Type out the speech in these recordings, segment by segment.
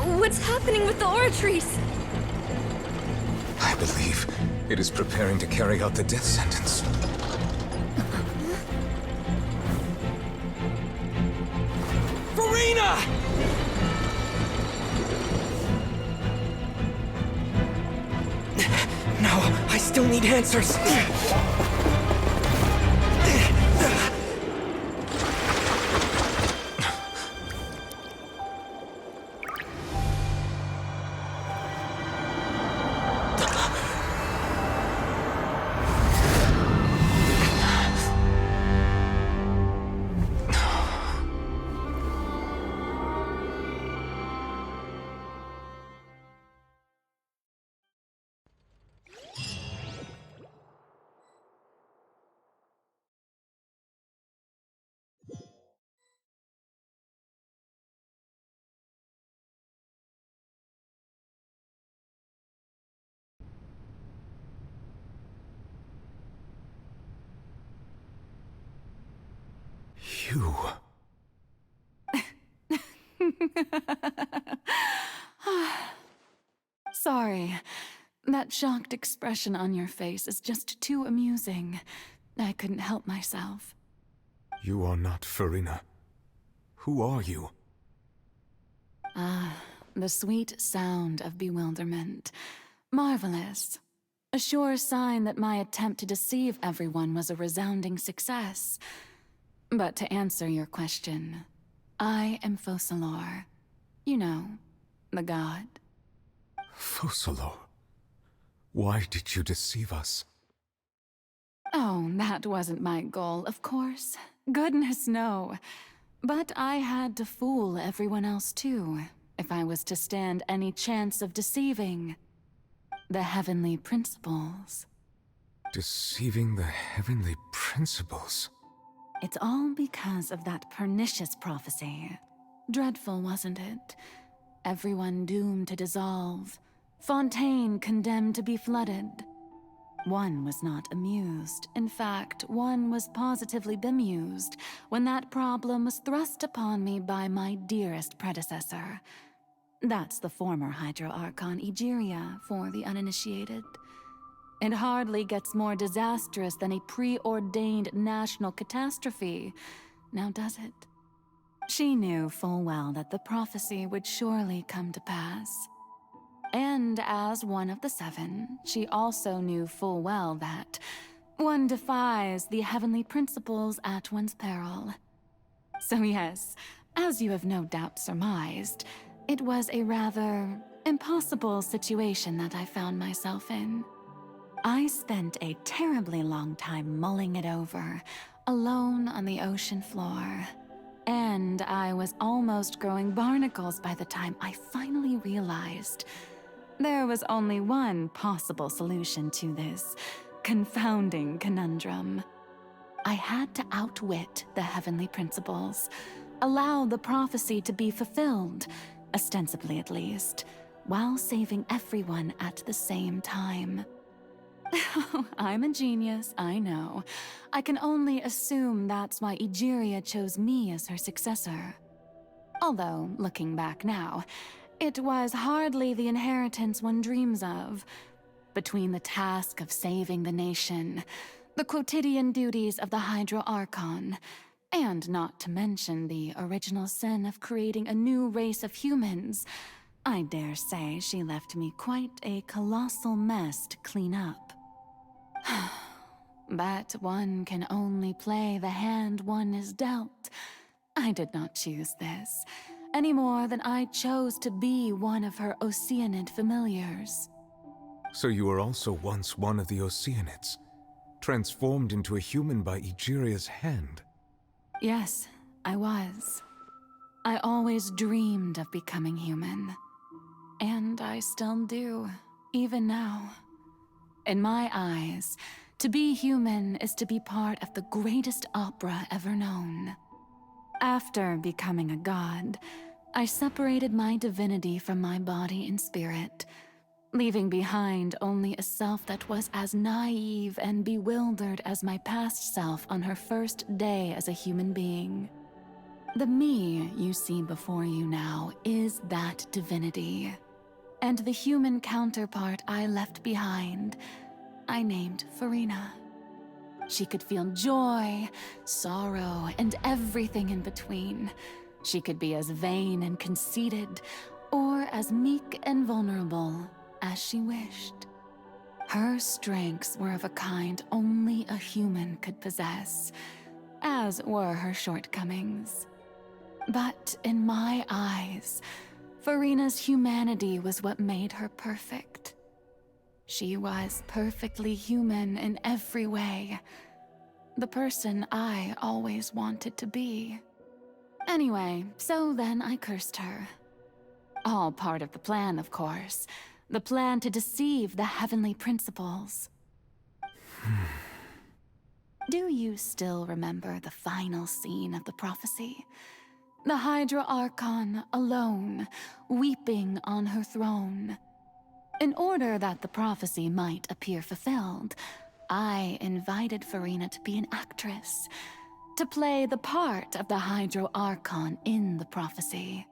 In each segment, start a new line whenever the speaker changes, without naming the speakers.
What's happening with the oratories?
I believe it is preparing to carry out the death sentence.
Farina! No, I still need answers.
You...
Sorry. That shocked expression on your face is just too amusing. I couldn't help myself.
You are not Farina. Who are you?
The sweet sound of bewilderment. Marvelous. A sure sign that my attempt to deceive everyone was a resounding success. But to answer your question, I am Focalor. You know, the god.
Focalor? Why did you deceive us?
Oh, that wasn't my goal, of course. Goodness, no. But I had to fool everyone else too, if I was to stand any chance of deceiving the heavenly principles.
Deceiving the heavenly principles?
It's all because of that pernicious prophecy. Dreadful, wasn't it? Everyone doomed to dissolve. Fontaine condemned to be flooded. One was not amused. In fact, one was positively bemused when that problem was thrust upon me by my dearest predecessor. That's the former Hydro Archon Egeria for the uninitiated. It hardly gets more disastrous than a preordained national catastrophe, now does it? She knew full well that the prophecy would surely come to pass. And as one of the seven, she also knew full well that one defies the heavenly principles at one's peril. So yes, as you have no doubt surmised, it was a rather impossible situation that I found myself in. I spent a terribly long time mulling it over, alone on the ocean floor. And I was almost growing barnacles by the time I finally realized there was only one possible solution to this confounding conundrum. I had to outwit the heavenly principles, allow the prophecy to be fulfilled, ostensibly at least, while saving everyone at the same time. I'm a genius, I know. I can only assume that's why Egeria chose me as her successor. Although, looking back now, it was hardly the inheritance one dreams of. Between the task of saving the nation, the quotidian duties of the Hydro Archon, and not to mention the original sin of creating a new race of humans, I dare say she left me quite a colossal mess to clean up. But one can only play the hand one is dealt. I did not choose this, any more than I chose to be one of her Oceanid familiars.
So you were also once one of the Oceanids, transformed into a human by Egeria's hand?
Yes, I was. I always dreamed of becoming human. And I still do, even now. In my eyes, to be human is to be part of the greatest opera ever known. After becoming a god, I separated my divinity from my body and spirit, leaving behind only a self that was as naive and bewildered as my past self on her first day as a human being. The me you see before you now is that divinity. And the human counterpart I left behind, I named Farina. She could feel joy, sorrow, and everything in between. She could be as vain and conceited, or as meek and vulnerable as she wished. Her strengths were of a kind only a human could possess, as were her shortcomings. But in my eyes, Farina's humanity was what made her perfect. She was perfectly human in every way. The person I always wanted to be. Anyway, so then I cursed her. All part of the plan, of course. The plan to deceive the heavenly principles. Do you still remember the final scene of the prophecy? The Hydra Archon, alone, weeping on her throne. In order that the prophecy might appear fulfilled, I invited Farina to be an actress, to play the part of the Hydra Archon in the prophecy.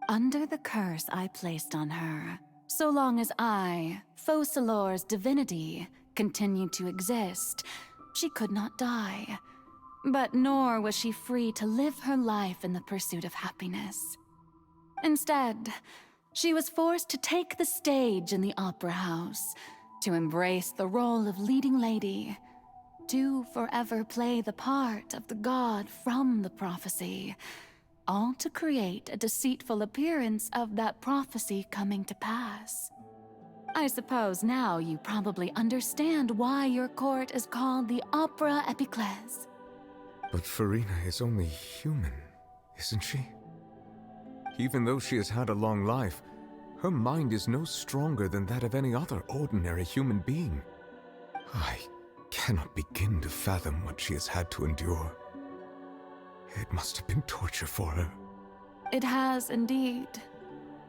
Under the curse I placed on her, so long as I, Focalor's divinity, continued to exist, she could not die. But nor was she free to live her life in the pursuit of happiness. Instead, she was forced to take the stage in the opera house, to embrace the role of leading lady, to forever play the part of the god from the prophecy, all to create a deceitful appearance of that prophecy coming to pass. I suppose now you probably understand why your court is called the Opera Epiclese.
But Farina is only human, isn't she? Even though she has had a long life, her mind is no stronger than that of any other ordinary human being. I cannot begin to fathom what she has had to endure. It must have been torture for her.
It has indeed.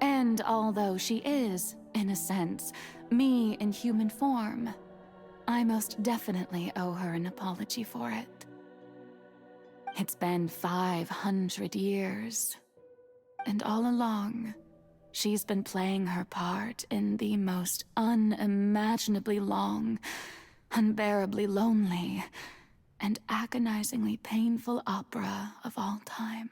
And although she is, in a sense, me in human form, I most definitely owe her an apology for it. It's been 500 years, and all along, she's been playing her part in the most unimaginably long, unbearably lonely, and agonizingly painful opera of all time.